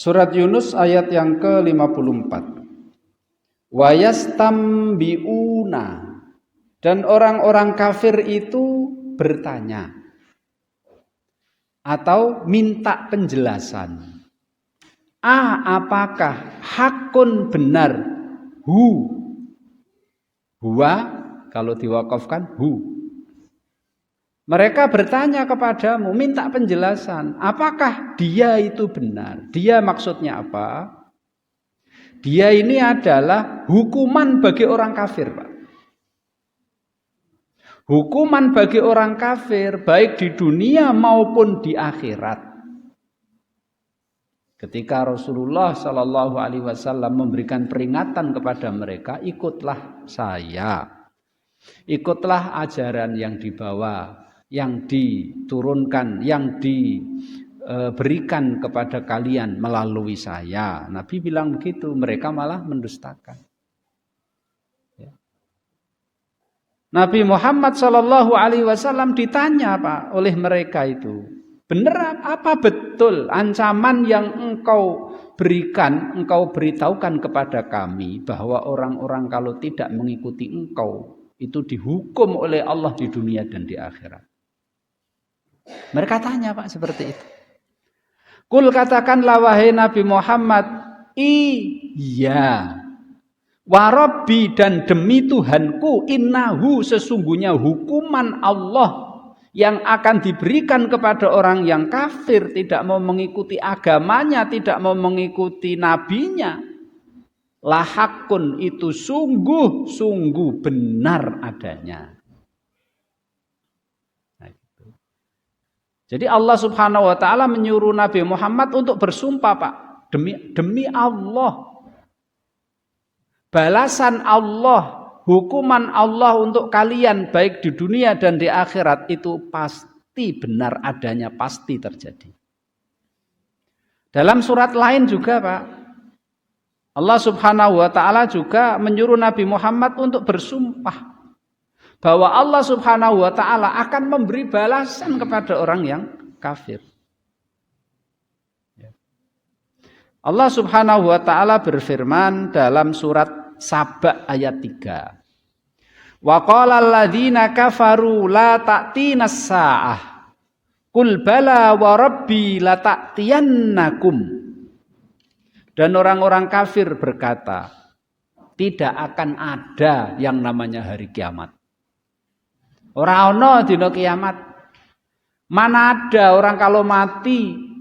Surat Yunus ayat yang ke-54. Wa yastambiuna, dan orang-orang kafir itu bertanya atau minta penjelasan. Apakah hakun benar huwa kalau diwakafkan hu. Mereka bertanya kepadamu, minta penjelasan, apakah dia itu benar? Dia maksudnya apa? Dia ini adalah hukuman bagi orang kafir, Pak. Hukuman bagi orang kafir baik di dunia maupun di akhirat. Ketika Rasulullah Shallallahu Alaihi Wasallam memberikan peringatan kepada mereka, ikutlah saya, ikutlah ajaran yang dibawa, yang diturunkan, yang diberikan kepada kalian melalui saya. Nabi bilang begitu, mereka malah mendustakan. Nabi Muhammad Shallallahu Alaihi Wasallam ditanya Pak oleh mereka itu, benar apa betul ancaman yang engkau berikan, engkau beritahukan kepada kami bahwa orang-orang kalau tidak mengikuti engkau itu dihukum oleh Allah di dunia dan di akhirat. Mereka tanya Pak seperti itu. Kul katakanlah wahai Nabi Muhammad, iya. Warabbi, dan demi Tuhanku, innahu, sesungguhnya hukuman Allah yang akan diberikan kepada orang yang kafir, tidak mau mengikuti agamanya, tidak mau mengikuti nabinya, lahakun, itu sungguh benar adanya. Nah, gitu. Jadi Allah Subhanahu wa taala menyuruh Nabi Muhammad untuk bersumpah Pak, demi Allah. Balasan Allah, hukuman Allah untuk kalian baik di dunia dan di akhirat itu pasti benar adanya, pasti terjadi. Dalam surat lain juga Pak, Allah Subhanahu wa taala juga menyuruh Nabi Muhammad untuk bersumpah bahwa Allah Subhanahu wa taala akan memberi balasan kepada orang yang kafir. Allah Subhanahu wa taala berfirman dalam surat Saba ayat 3. Wa qala alladziina kafaru la ta'tinas saa'ah. Qul bala wa rabbi la ta'tiyannakum. Dan orang-orang kafir berkata, tidak akan ada yang namanya hari kiamat. Ora ana dina kiamat. Mana ada orang kalau mati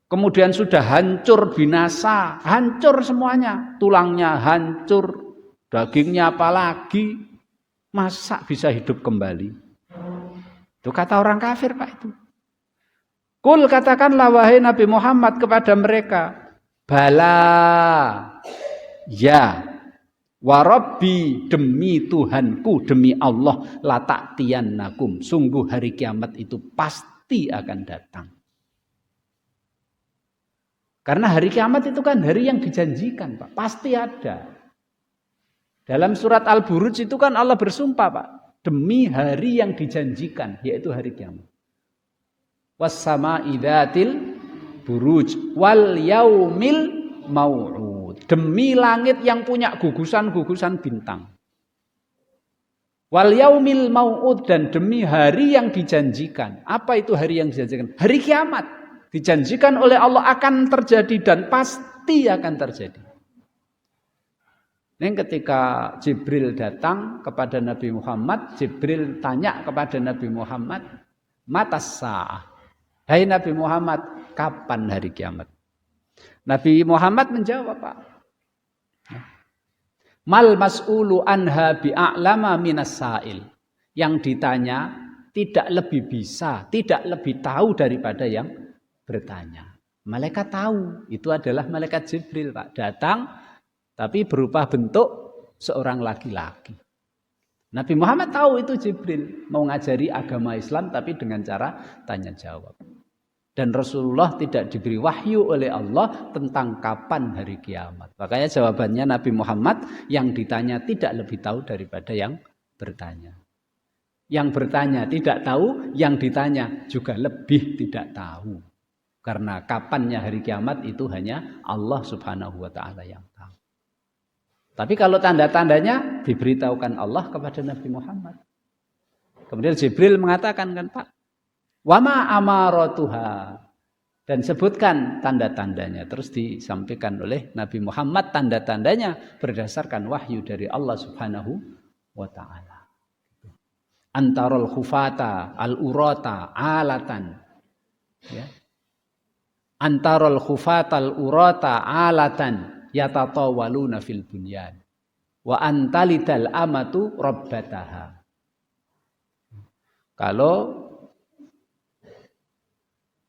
kemudian sudah hancur binasa, hancur semuanya, tulangnya hancur, dagingnya apalagi, masa bisa hidup kembali? Itu kata orang kafir Pak itu. Kul katakanlah wahai Nabi Muhammad kepada mereka, bala, ya, warabbi, demi Tuhanku, demi Allah, la ta'tiyannakum, sungguh hari kiamat itu pasti akan datang. Karena hari kiamat itu kan hari yang dijanjikan Pak, pasti ada. Dalam surat Al-Buruj itu kan Allah bersumpah Pak, demi hari yang dijanjikan, yaitu hari kiamat. Was-sama'i dzatil buruj wal yaumil mau'ud, demi langit yang punya gugusan-gugusan bintang. Wal yaumil mau'ud, dan demi hari yang dijanjikan. Apa itu hari yang dijanjikan? Hari kiamat. Dijanjikan oleh Allah akan terjadi dan pasti akan terjadi. Ini ketika Jibril datang kepada Nabi Muhammad, Jibril tanya kepada Nabi Muhammad, matas sa'ah. Hai Nabi Muhammad, kapan hari kiamat? Nabi Muhammad menjawab Pak, mal mas'ulu anha bi'a'lama minas sa'il. Yang ditanya tidak lebih bisa, tidak lebih tahu daripada yang bertanya. Malaikat tahu, itu adalah malaikat Jibril Pak, datang tapi berupa bentuk seorang laki-laki. Nabi Muhammad tahu itu Jibril mau ngajari agama Islam tapi dengan cara tanya jawab. Dan Rasulullah tidak diberi wahyu oleh Allah tentang kapan hari kiamat. Makanya jawabannya Nabi Muhammad yang ditanya tidak lebih tahu daripada yang bertanya. Yang bertanya tidak tahu, yang ditanya juga lebih tidak tahu. Karena kapannya hari kiamat itu hanya Allah Subhanahu wa taala yang tahu. Tapi kalau tanda-tandanya diberitahukan Allah kepada Nabi Muhammad. Kemudian Jibril mengatakan kan Pak, wama amaratuha, dan sebutkan tanda-tandanya. Terus disampaikan oleh Nabi Muhammad tanda-tandanya berdasarkan wahyu dari Allah Subhanahu wa taala. Antarul khufata al-urata alatan. Ya. Antarul khufata al-urata alatan yatatawaluna fil bunyan. Wa antalidal amatu rabbataha. Kalau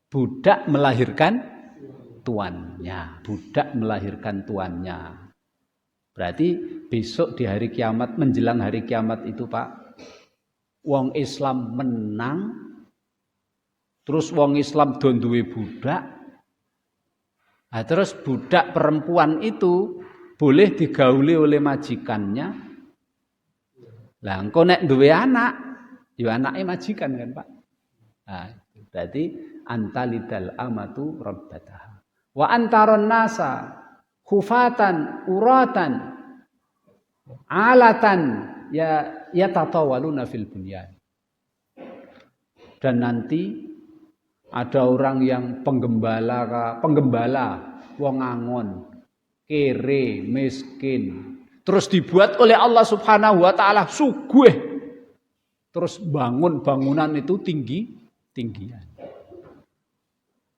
budak melahirkan tuannya, berarti besok di hari kiamat, menjelang hari kiamat itu Pak, wong Islam menang, terus wong Islam do duwe budak, nah, terus budak perempuan itu boleh digauli oleh majikannya. Lah engko nek duwe anak, ya anake majikan kan Pak. Nah, berarti antalidal amatu rabbataha. Wa antaron nasa khufatan uratan alatan ya tatawaluna fil bunyan. Dan nanti ada orang yang penggembala wong angon, kere, miskin, terus dibuat oleh Allah Subhanahu wa taala sugih. Terus bangun bangunan itu tinggian.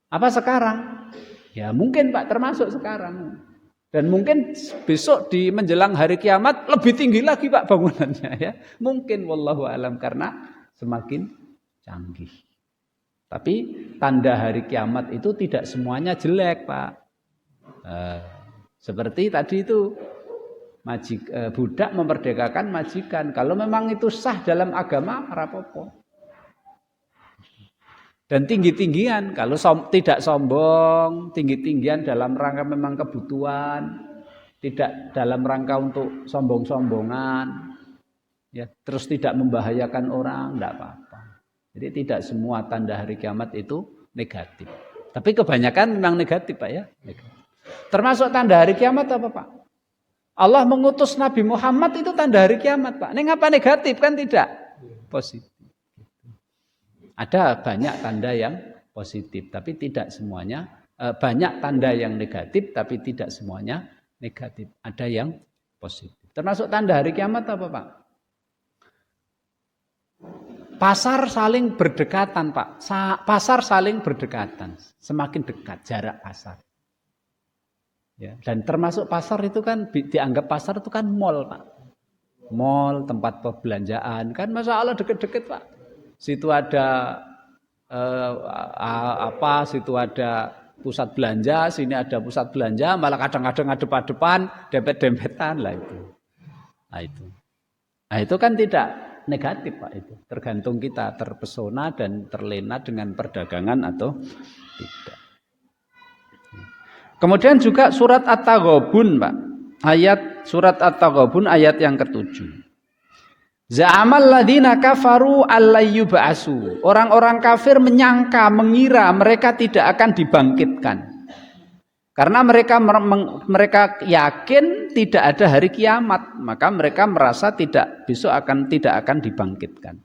Apa sekarang? Ya mungkin Pak termasuk sekarang. Dan mungkin besok di menjelang hari kiamat lebih tinggi lagi Pak bangunannya ya. Mungkin wallahu alam karena semakin canggih. Tapi tanda hari kiamat itu tidak semuanya jelek Pak. Seperti tadi itu budak memerdekakan majikan. Kalau memang itu sah dalam agama, rapopo. Dan tinggi-tinggian, kalau tidak sombong, tinggi-tinggian dalam rangka memang kebutuhan, tidak dalam rangka untuk sombong-sombongan, ya, terus tidak membahayakan orang, tidak apa-apa. Jadi tidak semua tanda hari kiamat itu negatif. Tapi kebanyakan memang negatif Pak ya. Negatif. Termasuk tanda hari kiamat apa Pak? Allah mengutus Nabi Muhammad itu tanda hari kiamat Pak. Ini apa negatif kan tidak? Positif. Ada banyak tanda yang positif, tapi tidak semuanya. Banyak tanda yang negatif, tapi tidak semuanya negatif. Ada yang positif. Termasuk tanda hari kiamat apa Pak? Pasar saling berdekatan Pak. Pasar saling berdekatan. Semakin dekat jarak pasar. Ya, dan termasuk pasar itu kan dianggap pasar itu kan mall Pak. Mall, tempat perbelanjaan kan Masya Allah deket-deket Pak. Situ ada situ ada pusat belanja, sini ada pusat belanja, malah kadang-kadang adep-adepan, dempet-dempetan lah itu. Nah itu kan tidak negatif Pak itu. Tergantung kita terpesona dan terlena dengan perdagangan atau tidak. Kemudian juga surat At-Taghabun Pak. Surat At-Taghabun ayat yang ke-7. Za'amal ladzina kafaru allayyub'atsu. Orang-orang kafir menyangka, mengira mereka tidak akan dibangkitkan. Karena mereka yakin tidak ada hari kiamat, maka mereka merasa besok tidak akan dibangkitkan.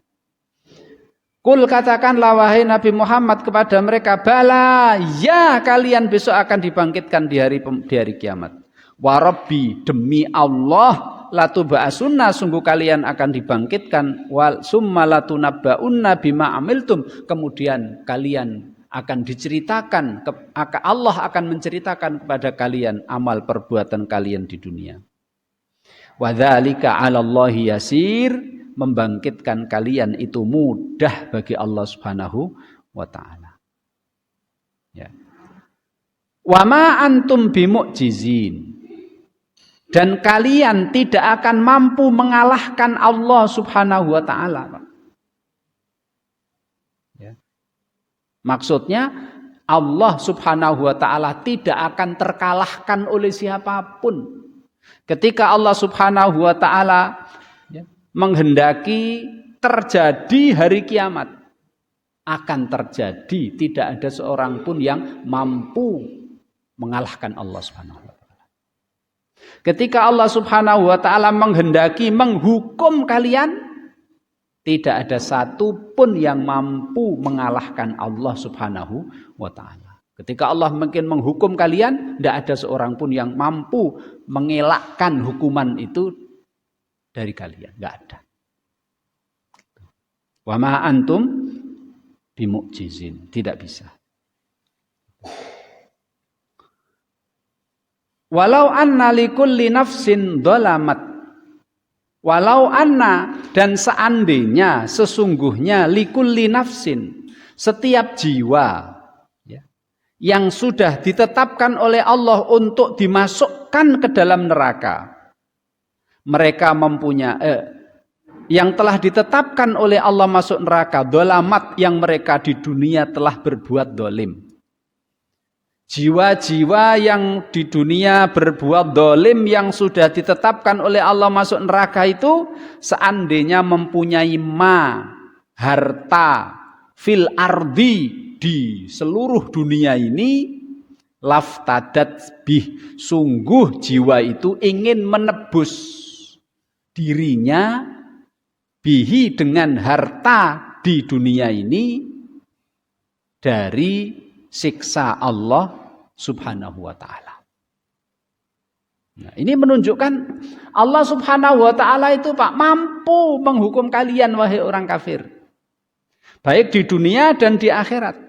Kul katakanlah wahai Nabi Muhammad kepada mereka, bala, ya kalian besok akan dibangkitkan di hari kiamat. Wa rabbi, demi Allah, latuba'asunna, sungguh kalian akan dibangkitkan, wal summa latunabba'unna bima amiltum, kemudian kalian akan diceritakan, Allah akan menceritakan kepada kalian amal perbuatan kalian di dunia. Wa dzalika 'alallahi yasir, membangkitkan kalian itu mudah bagi Allah Subhanahu wa taala. Ya. Wa ma antum bimu'jizin. Dan kalian tidak akan mampu mengalahkan Allah Subhanahu wa taala. Ya. Maksudnya Allah Subhanahu wa taala tidak akan terkalahkan oleh siapapun. Ketika Allah Subhanahu wa taala menghendaki terjadi hari kiamat, akan terjadi, tidak ada seorang pun yang mampu mengalahkan Allah Subhanahu wa taala. Ketika Allah Subhanahu wa taala menghendaki menghukum kalian, tidak ada satu pun yang mampu mengalahkan Allah Subhanahu wa taala. Ketika Allah mungkin menghukum kalian, tidak ada seorang pun yang mampu mengelakkan hukuman itu dari kalian, enggak ada. Wa ma antum bimu'jizin, tidak bisa. Walau anna likulli nafsin dhalamat, walau anna, dan seandainya, sesungguhnya, likulli nafsin, setiap jiwa ya, yang sudah ditetapkan oleh Allah untuk dimasukkan ke dalam neraka, mereka mempunyai yang telah ditetapkan oleh Allah masuk neraka, dhalamat, yang mereka di dunia telah berbuat dolim. Jiwa-jiwa yang di dunia berbuat dolim yang sudah ditetapkan oleh Allah masuk neraka itu, seandainya mempunyai harta fil ardi, di seluruh dunia ini, laftadat bih, sungguh jiwa itu ingin menebus dirinya bihi, dengan harta di dunia ini, dari siksa Allah Subhanahu wa ta'ala. Nah, ini menunjukkan Allah Subhanahu wa ta'ala itu Pak mampu menghukum kalian wahai orang kafir, baik di dunia dan di akhirat.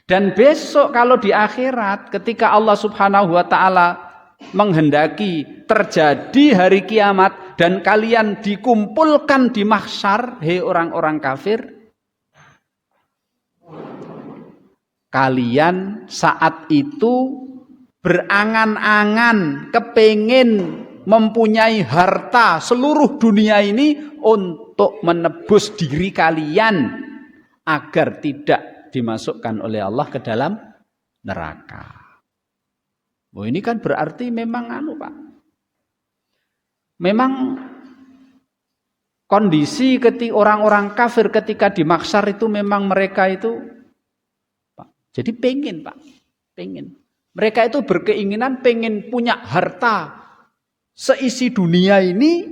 Dan besok kalau di akhirat, ketika Allah Subhanahu wa ta'ala menghendaki terjadi hari kiamat dan kalian dikumpulkan di mahsyar, hei orang-orang kafir, kalian saat itu berangan-angan kepingin mempunyai harta seluruh dunia ini untuk menebus diri kalian agar tidak dimasukkan oleh Allah ke dalam neraka. Oh, ini kan berarti memang Pak. Memang kondisi ketika orang-orang kafir ketika di mahsyar itu memang mereka itu jadi pengen Pak, pengen. Mereka itu berkeinginan pengen punya harta seisi dunia ini.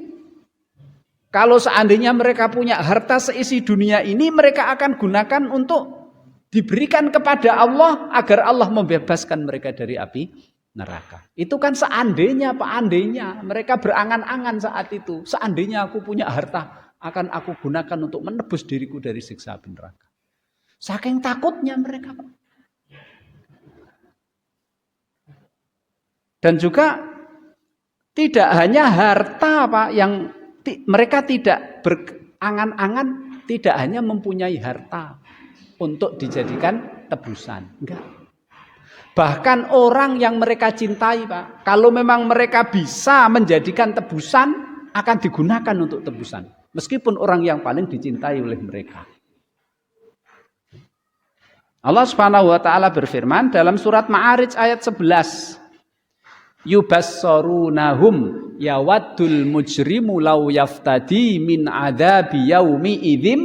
Kalau seandainya mereka punya harta seisi dunia ini, mereka akan gunakan untuk diberikan kepada Allah agar Allah membebaskan mereka dari api neraka. Itu kan seandainya Pak, andainya. Mereka berangan-angan saat itu. Seandainya aku punya harta, akan aku gunakan untuk menebus diriku dari siksa api neraka. Saking takutnya mereka Pak. Dan juga tidak hanya harta Pak yang mereka tidak berangan-angan, tidak hanya mempunyai harta untuk dijadikan tebusan, enggak. Bahkan orang yang mereka cintai Pak, kalau memang mereka bisa menjadikan tebusan, akan digunakan untuk tebusan, meskipun orang yang paling dicintai oleh mereka. Allah Subhanahu wa taala berfirman dalam surat Ma'arij ayat 11. Yubassarunahum yawaddul mujrimu law yaftadi min adzabi yaumi idzim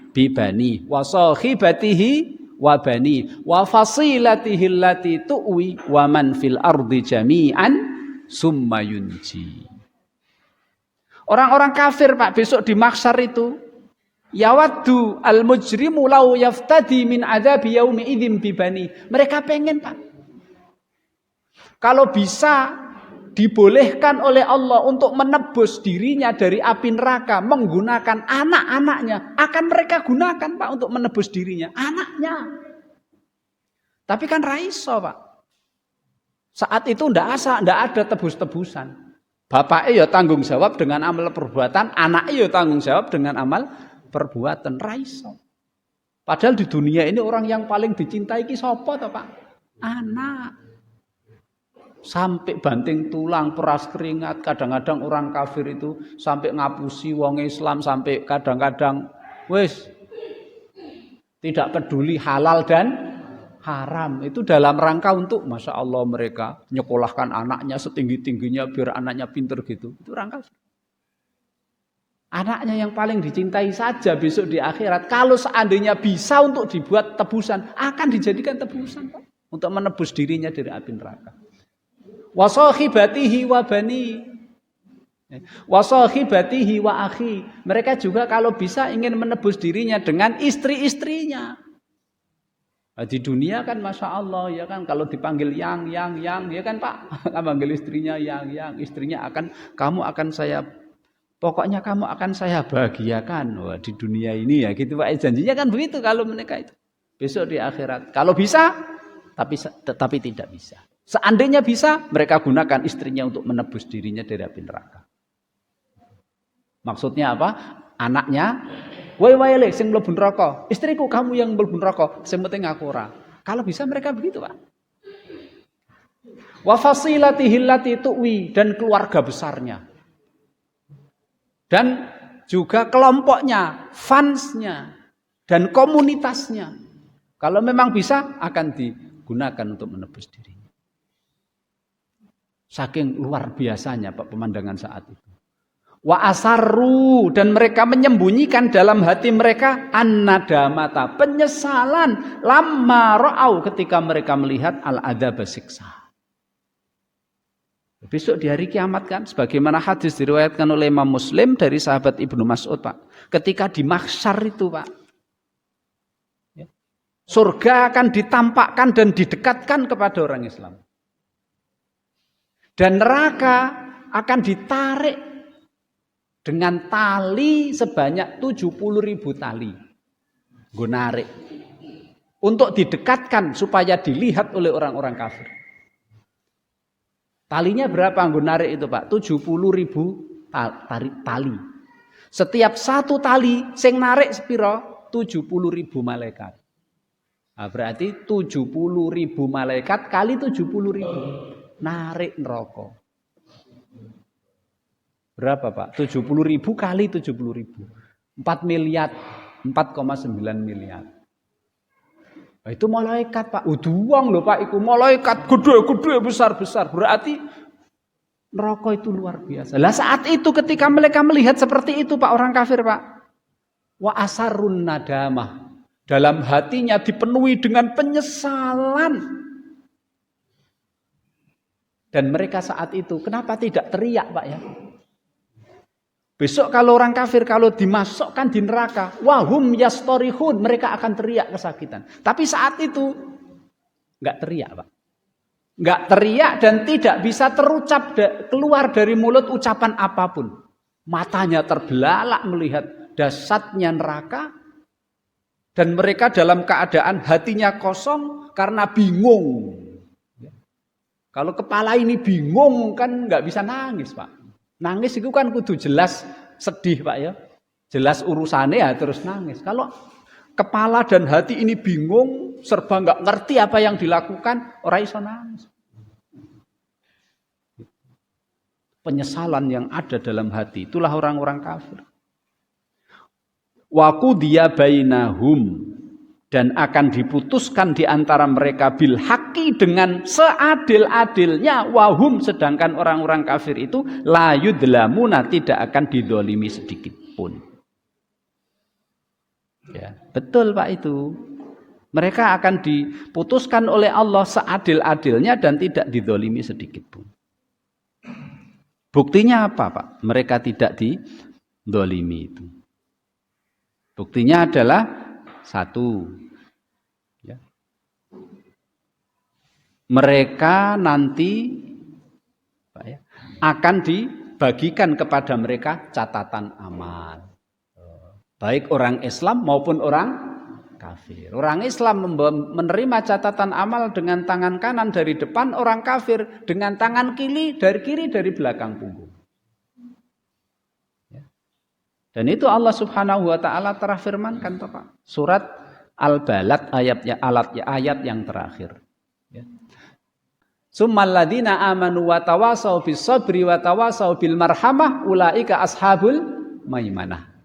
bibani wa sahibatihi wa bani wa fasilatihi allati tuwi wa man fil ardi jami'an summa yunji. Orang-orang kafir Pak besok di mahsyar itu, yawaddu al mujrimu law yaftadi min adzabi yaumi idzim bibani. Mereka pengen Pak, kalau bisa dibolehkan oleh Allah untuk menebus dirinya dari api neraka menggunakan anak-anaknya, akan mereka gunakan Pak untuk menebus dirinya, anaknya. Tapi kan raiso Pak. Saat itu ndak ada tebus-tebusan. Bapaknya ya tanggung jawab dengan amal perbuatan, anaknya ya tanggung jawab dengan amal perbuatan, raiso. Padahal di dunia ini orang yang paling dicintai ki sapa to Pak? Anak. Sampai banting tulang, peras keringat. Kadang-kadang orang kafir itu sampai ngapusi wong Islam, sampai kadang-kadang wis tidak peduli halal dan haram. Itu dalam rangka untuk Masya Allah mereka nyekolahkan anaknya setinggi-tingginya biar anaknya pinter gitu. Itu rangka. Anaknya yang paling dicintai saja besok di akhirat, kalau seandainya bisa untuk dibuat tebusan, akan dijadikan tebusan, Pak, untuk menebus dirinya dari api neraka. Wa sahibatihi wa bani, wa sahibatihi wa akhi. Mereka juga kalau bisa ingin menebus dirinya dengan istri-istrinya. Nah, di dunia kan Masya Allah ya kan, kalau dipanggil yang ya kan Pak, panggil istrinya yang istrinya akan, kamu akan saya, pokoknya kamu akan saya bahagiakan. Wah, di dunia ini ya gitu Pak, janjinya kan begitu kalau mereka itu. Besok di akhirat kalau bisa, tapi tidak bisa. Seandainya bisa, mereka gunakan istrinya untuk menebus dirinya dari api neraka. Maksudnya apa? Anaknya, woi le sing mlebu neraka, istriku kamu yang mlebu neraka, sing penting aku ora. Kalau bisa mereka begitu, Pak. Wa fasilatihi allati tuwi, dan keluarga besarnya. Dan juga kelompoknya, fansnya, dan komunitasnya. Kalau memang bisa akan digunakan untuk menebus dirinya. Saking luar biasanya Pak pemandangan saat itu. Wa asarru, dan mereka menyembunyikan dalam hati mereka an-nadamata, penyesalan, lamma ra'au, ketika mereka melihat al-adzab, siksa. Besok di hari kiamat kan, sebagaimana hadis diriwayatkan oleh Imam Muslim dari sahabat Ibnu Mas'ud, Pak. Ketika di mahsyar itu, Pak, surga akan ditampakkan dan didekatkan kepada orang Islam. Dan neraka akan ditarik dengan tali sebanyak 70.000 tali. Gue narik. Untuk didekatkan supaya dilihat oleh orang-orang kafir. Talinya berapa gue narik itu Pak? 70.000 tali. Setiap satu tali sing narik sepiro? 70.000 malaikat. Nah, berarti 70.000 malaikat kali 70.000. Narik neraka. Berapa Pak? 70.000 kali 70.000. 4 miliar. 4,9 miliar. Nah, itu malaikat Pak. Duang loh Pak. Itu malaikat gede-gede besar-besar. Berarti neraka itu luar biasa. Lah saat itu ketika mereka melihat seperti itu Pak, orang kafir Pak. Wa asarun nadamah. Dalam hatinya dipenuhi dengan penyesalan. Dan mereka saat itu kenapa tidak teriak Pak ya? Besok kalau orang kafir kalau dimasukkan di neraka, wahum yastorihun, mereka akan teriak kesakitan. Tapi saat itu enggak teriak, Pak. Enggak teriak dan tidak bisa terucap keluar dari mulut ucapan apapun. Matanya terbelalak melihat dahsyatnya neraka dan mereka dalam keadaan hatinya kosong karena bingung. Kalau kepala ini bingung kan enggak bisa nangis, Pak. Nangis itu kan kudu jelas sedih Pak ya. Jelas urusannya ya terus nangis. Kalau kepala dan hati ini bingung, serba enggak ngerti apa yang dilakukan, ora iso nangis. Penyesalan yang ada dalam hati, itulah orang-orang kafir. Wa qudiya bainahum, dan akan diputuskan di antara mereka bil haqqi, dengan seadil-adilnya, wahum, sedangkan orang-orang kafir itu la yudlamuna, tidak akan didolimi sedikit pun. Ya, betul Pak itu. Mereka akan diputuskan oleh Allah seadil-adilnya dan tidak didolimi sedikit pun. Buktinya apa Pak? Mereka tidak didolimi itu. Buktinya adalah satu, ya, mereka nanti Pak ya, akan dibagikan kepada mereka catatan amal, baik orang Islam maupun orang kafir. Orang Islam menerima catatan amal dengan tangan kanan dari depan, orang kafir dengan tangan kiri dari belakang punggung. Dan itu Allah Subhanahu wa taala telah firmankan Pak. Surat Al-Balad ayat yang terakhir. Ya. Summal ladzina amanu wa tawasau bis sabri wa tawasau bil marhamah ulaika ashabul maimanah.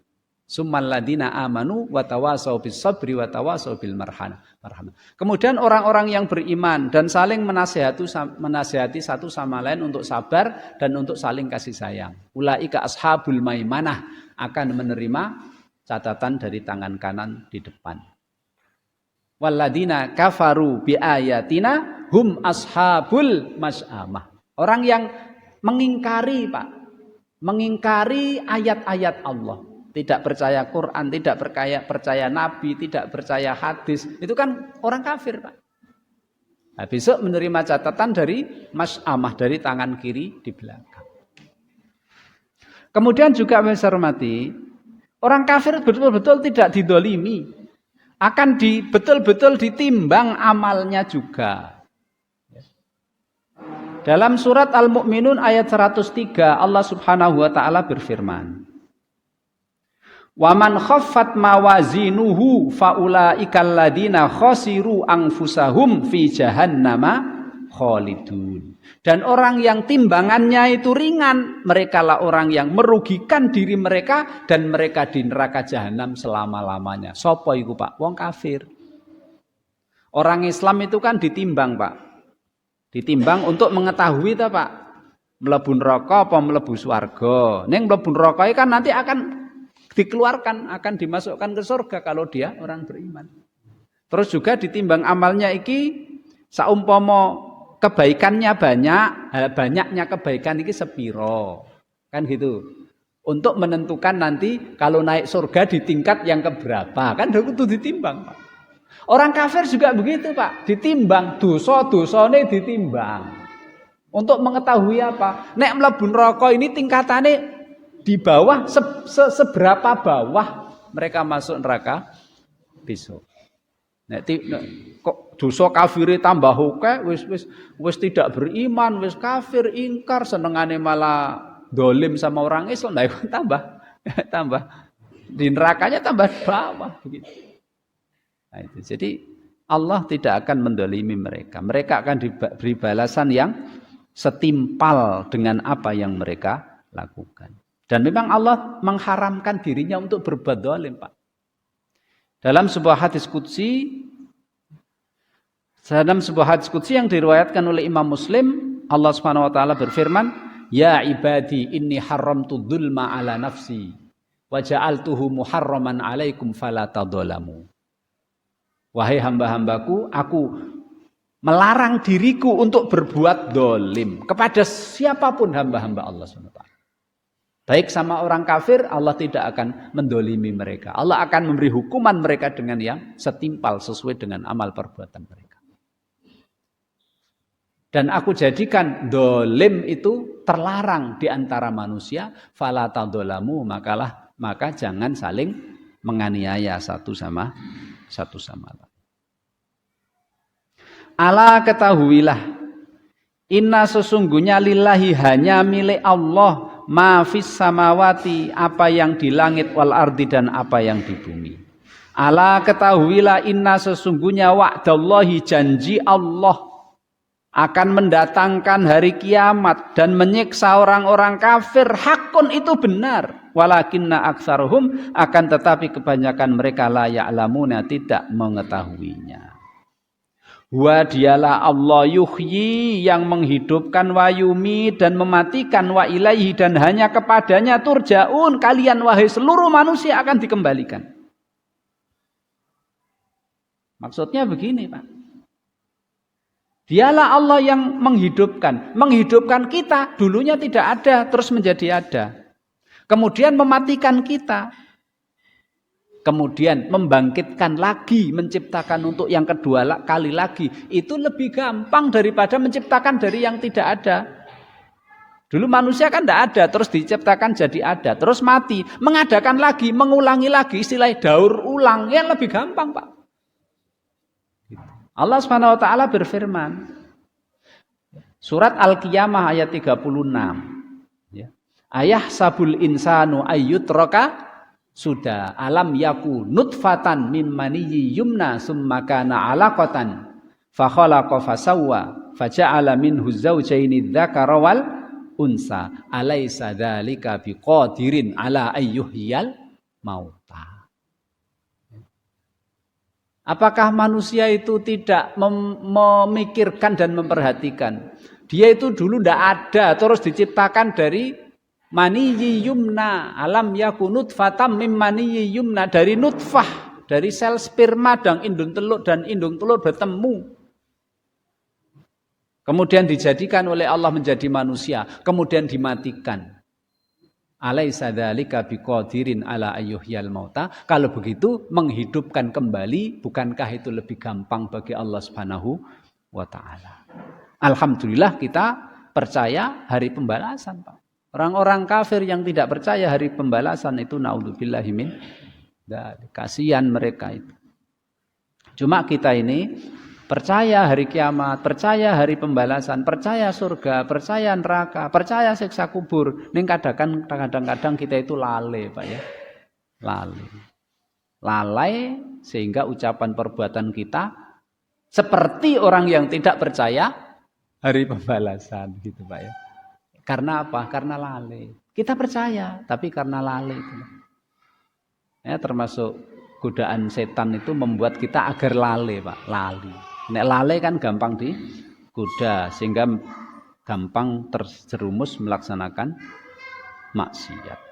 Summal ladina amanu wa tawasau bis sabri wa tawasau bil marhamah. Kemudian orang-orang yang beriman dan saling menasihati satu sama lain untuk sabar dan untuk saling kasih sayang. Ulaika ashabul maimanah, akan menerima catatan dari tangan kanan di depan. Walladina kafaru bi ayatina hum ashabul mas'amah. Orang yang mengingkari, Pak, mengingkari ayat-ayat Allah. Tidak percaya Quran, tidak percaya Nabi, tidak percaya hadis. Itu kan orang kafir, Pak. Nah, besok menerima catatan dari mas'amah, dari tangan kiri di belakang. Kemudian juga saya hormati, orang kafir betul-betul tidak didolimi. Akan betul-betul ditimbang amalnya juga. Dalam surat Al-Mu'minun ayat 103, Allah Subhanahu wa taala berfirman, "Waman khaffat mawazinuhu faulaikal ladina khasiru anfusahum fi jahannama khalidun." Dan orang yang timbangannya itu ringan, merekalah orang yang merugikan diri mereka dan mereka di neraka jahanam selama-lamanya. Sopo iku, Pak? Wong kafir. Orang Islam itu kan ditimbang, Pak. Ditimbang untuk mengetahui ta, Pak, mlebu neraka apa mlebu swarga. Ning mlebu neraka kan nanti akan dikeluarkan, akan dimasukkan ke surga kalau dia orang beriman. Terus juga ditimbang amalnya iki saumpama kebaikannya banyak, banyaknya kebaikan iki sepiro. Kan gitu. Untuk menentukan nanti kalau naik surga di tingkat yang keberapa. Kan itu ditimbang, Pak. Orang kafir juga begitu, Pak. Ditimbang, dosa-dosane ditimbang. Untuk mengetahui apa? Nek mlebu neraka ini tingkatannya di bawah seberapa bawah mereka masuk neraka besok. Nek kok dosa kafire tambah oke, wis tidak beriman, wis kafir, ingkar, senengane malah dolim sama orang Islam, nah itu tambah di nerakanya tambah bawah begitu. Nah, itu. Jadi Allah tidak akan mendolimi mereka. Mereka akan diberi balasan yang setimpal dengan apa yang mereka lakukan. Dan memang Allah mengharamkan dirinya untuk berbuat dolim, Pak. Dalam sebuah hadis qudsi yang diriwayatkan oleh Imam Muslim, Allah Subhanahu wa taala berfirman, "Ya ibadi inni haramtu dzulma ala nafsi wa ja'altuhu muharraman 'alaikum fala tadzalamu." Wahai hamba-hambaku, aku melarang diriku untuk berbuat dolim kepada siapapun hamba-hamba Allah SWT. Baik sama orang kafir, Allah tidak akan mendolimi mereka. Allah akan memberi hukuman mereka dengan yang setimpal sesuai dengan amal perbuatan mereka. Dan aku jadikan dolim itu terlarang di antara manusia. Fala tadzalamu, maka jangan saling menganiaya satu sama lain. Ala ketahuilah, inna sesungguhnya lillahi hanya milik Allah, ma fis samawati, apa yang di langit, wal ardi, dan apa yang di bumi. Ala ketahuilah, inna sesungguhnya wa'dallahi, janji Allah akan mendatangkan hari kiamat dan menyiksa orang-orang kafir, hakun, itu benar. Walakinna aktsaruhum, akan tetapi kebanyakan mereka la ya'lamuna, tidak mengetahuinya. Wa dialah Allah yuhyi, yang menghidupkan, wa yumi, dan mematikan, wa ilaihi, dan hanya kepadanya turja'un, kalian wahai seluruh manusia akan dikembalikan. Maksudnya begini, Pak. Dialah Allah yang menghidupkan kita, dulunya tidak ada terus menjadi ada. Kemudian mematikan kita. Kemudian membangkitkan lagi, menciptakan untuk yang kedua kali lagi. Itu lebih gampang daripada menciptakan dari yang tidak ada. Dulu manusia kan tidak ada, terus diciptakan jadi ada, terus mati. Mengadakan lagi, mengulangi lagi, istilah daur ulang, yang lebih gampang, Pak. Allah Subhanahu wa taala berfirman, surat Al-Qiyamah ayat 36. Ayah sabul insanu ayyutraka sudah, alam yaku nutfatan mim maniyyi yumna summa kana 'alaqatan fa khalaqa fasawwa faja'ala minhu zawjaini dzakara wal unsa alaysa dzalika biqadirin ala ayyuhyal maut. Apakah manusia itu tidak memikirkan dan memperhatikan? Dia itu dulu tidak ada, terus diciptakan dari maniyyi yumna, alam yakunut fatam mim maniyyi yumna, dari nutfah, dari sel sperma dan indung telur bertemu. Kemudian dijadikan oleh Allah menjadi manusia, kemudian dimatikan. Alaisa dzalika biqadirin ala ayyuhyal mauta. Kalau begitu menghidupkan kembali bukankah itu lebih gampang bagi Allah Subhanahu wa taala. Alhamdulillah kita percaya hari pembalasan, Pak. Orang-orang kafir yang tidak percaya hari pembalasan itu naudzubillahi min dzalik. Kasihan mereka itu. Cuma kita ini percaya hari kiamat, percaya hari pembalasan, percaya surga, percaya neraka, percaya siksa kubur. Ning kadang-kadang kita itu lalai, Pak ya. Lalai sehingga ucapan perbuatan kita seperti orang yang tidak percaya hari pembalasan gitu, Pak ya. Karena apa? Karena lalai. Kita percaya, tapi karena lalai itu. Ya, termasuk godaan setan itu membuat kita agar lalai, Pak, lali. Nek lalai kan gampang digoda sehingga gampang terjerumus melaksanakan maksiat.